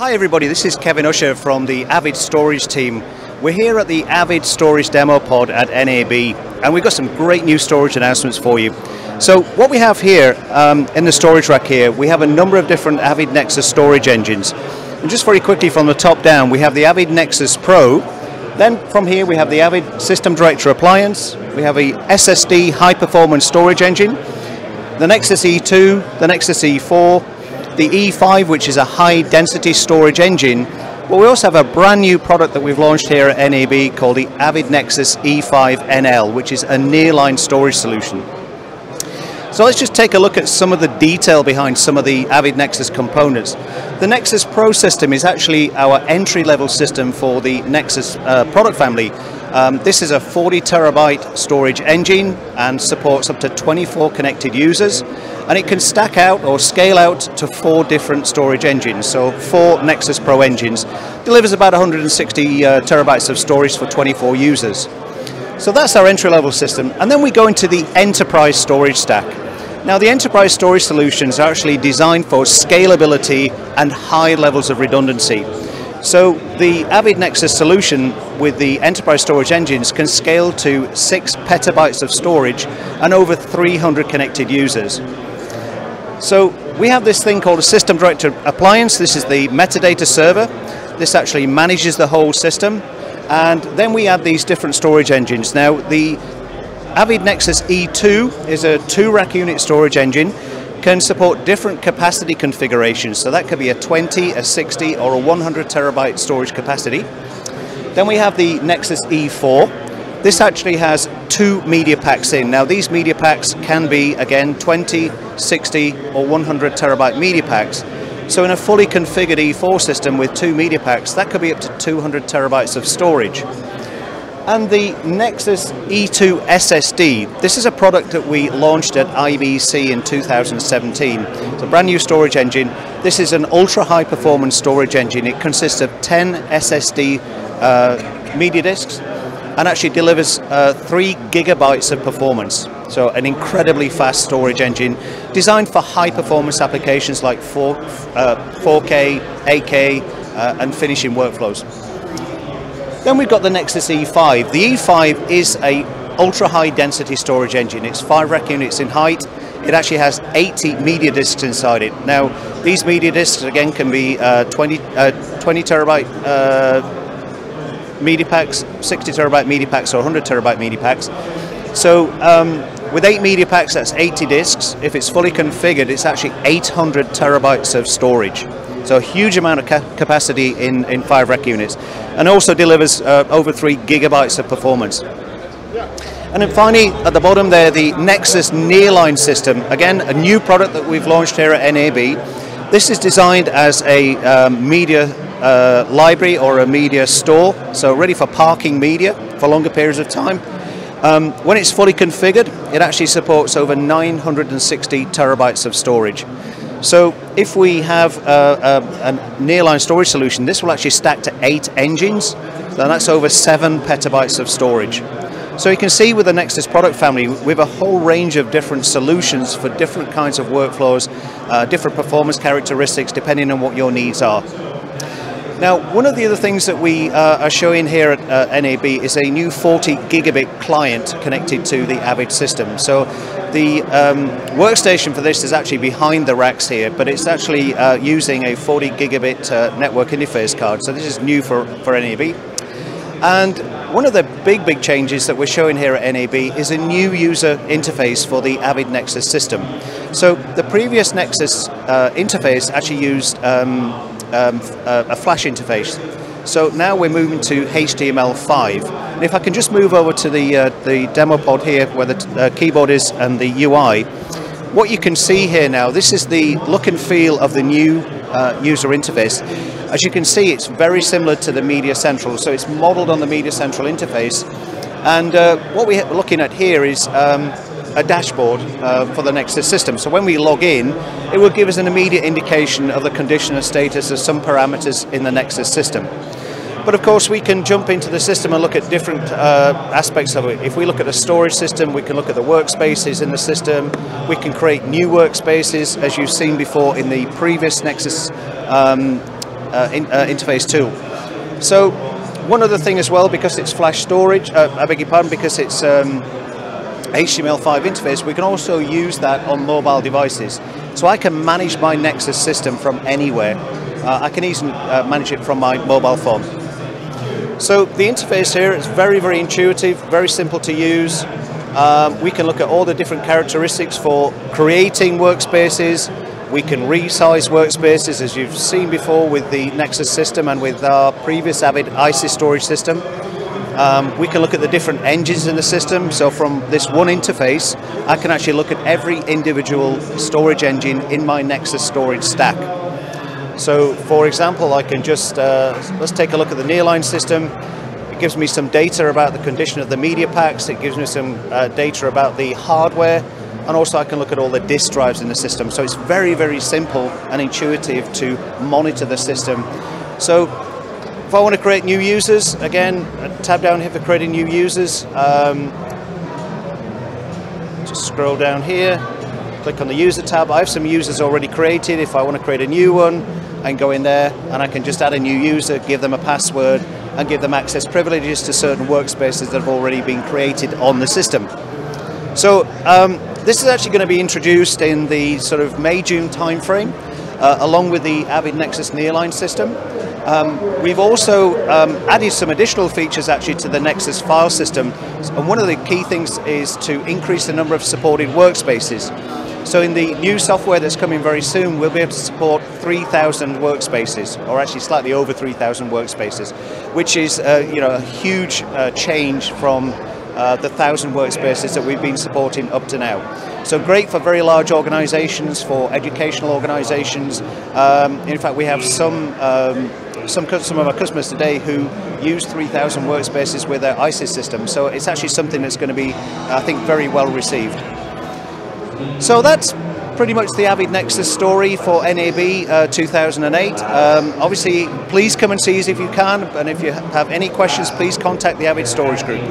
Hi everybody, this is Kevin Usher from the Avid Storage team. We're here at the Avid Storage Demo Pod at NAB, and we've got some great new storage announcements for you. So what we have here in the storage rack here, we have a number of different Avid Nexus storage engines. And just very quickly from the top down, we have the Avid Nexus Pro. Then from here we have the Avid System Director Appliance. We have a SSD high performance storage engine, the Nexus E2, the Nexus E4, the E5, which is a high density storage engine. But we also have a brand new product that we've launched here at NAB called the Avid Nexus E5 NL, which is a nearline storage solution. So let's just take a look at some of the detail behind some of the Avid Nexus components. The Nexus Pro system is actually our entry-level system for the Nexus product family. This is a 40 terabyte storage engine and supports up to 24 connected users, and it can stack out or scale out to 4 different storage engines. So 4 Nexus Pro engines, delivers about 160 terabytes of storage for 24 users. So that's our entry-level system, and then we go into the enterprise storage stack. Now the enterprise storage solutions are actually designed for scalability and high levels of redundancy. So the Avid Nexus solution with the enterprise storage engines can scale to 6 petabytes of storage and over 300 connected users. So we have this thing called a System Director Appliance. This is the metadata server. This actually manages the whole system. And then we add these different storage engines. Now the Avid Nexus E2 is a 2-rack unit storage engine, can support different capacity configurations. So that could be a 20, a 60 or a 100 terabyte storage capacity. Then we have the Nexus E4. This actually has 2 media packs in. Now these media packs can be, again, 20, 60 or 100 terabyte media packs. So in a fully configured E4 system with 2 media packs, that could be up to 200 terabytes of storage. And the Nexus E2 SSD, this is a product that we launched at IBC in 2017. It's a brand new storage engine. This is an ultra high performance storage engine. It consists of 10 SSD media disks and actually delivers 3 gigabytes of performance. So an incredibly fast storage engine designed for high performance applications like 4K, 8K and finishing workflows. Then we've got the Nexus E5. The E5 is a ultra high density storage engine. It's 5 rack units in height. It actually has 80 media disks inside it. Now these media disks again can be 20 terabyte media packs, 60 terabyte media packs or 100 terabyte media packs. So with 8 media packs, that's 80 disks. If it's fully configured, it's actually 800 terabytes of storage. So a huge amount of capacity in 5 rack units, and also delivers over 3 gigabytes of performance. And then finally, at the bottom there, the Nexus Nearline system. Again, a new product that we've launched here at NAB. This is designed as a media library or a media store, so ready for parking media for longer periods of time. When it's fully configured, it actually supports over 960 terabytes of storage. So if we have a nearline storage solution, this will actually stack to 8 engines, then that's over 7 petabytes of storage. So you can see with the Nexus product family, we have a whole range of different solutions for different kinds of workflows, different performance characteristics depending on what your needs are. Now, one of the other things that we are showing here at NAB is a new 40 gigabit client connected to the Avid system. So the workstation for this is actually behind the racks here, but it's actually using a 40 gigabit network interface card. So this is new for NAB. And one of the big changes that we're showing here at NAB is a new user interface for the Avid Nexus system. So the previous Nexus interface actually used a flash interface. So now we're moving to HTML5. And if I can just move over to the demo pod here where the keyboard is and the UI, what you can see here now, this is the look and feel of the new user interface. As you can see, it's very similar to the Media Central, so it's modeled on the Media Central interface. And what we're looking at here is a dashboard for the Nexus system. So when we log in, it will give us an immediate indication of the condition or status of some parameters in the Nexus system. But of course we can jump into the system and look at different aspects of it. If we look at the storage system, we can look at the workspaces in the system. We can create new workspaces, as you've seen before in the previous Nexus interface tool. So one other thing as well, because it's flash storage, I beg your pardon, because it's HTML5 interface, we can also use that on mobile devices. So I can manage my Nexus system from anywhere. I can easily manage it from my mobile phone. So the interface here is very, very intuitive, very simple to use. We can look at all the different characteristics for creating workspaces. We can resize workspaces, as you've seen before with the Nexus system and with our previous Avid NEXIS storage system. We can look at the different engines in the system. So from this one interface, I can actually look at every individual storage engine in my Nexus storage stack. So for example, I can just, let's take a look at the Nearline system. It gives me some data about the condition of the media packs. It gives me some data about the hardware. And also I can look at all the disk drives in the system. So it's very, very simple and intuitive to monitor the system. So if I want to create new users, again, tab down here for creating new users. Just scroll down here, click on the user tab. I have some users already created. If I want to create a new one, I can go in there and I can just add a new user, give them a password, and give them access privileges to certain workspaces that have already been created on the system. So this is actually going to be introduced in the sort of May-June timeframe, along with the Avid Nexus Nearline system. We've also added some additional features actually to the Nexus file system, and one of the key things is to increase the number of supported workspaces. So in the new software that's coming very soon, we'll be able to support 3,000 workspaces, or actually slightly over 3,000 workspaces, which is you know, a huge change from the 1,000 workspaces that we've been supporting up to now. So great for very large organizations, for educational organizations. In fact, we have some of our customers today who use 3,000 workspaces with their ISIS system. So it's actually something that's going to be, I think, very well received. So that's pretty much the Avid Nexus story for NAB 2008. Obviously, please come and see us if you can, and if you have any questions, please contact the Avid Storage Group.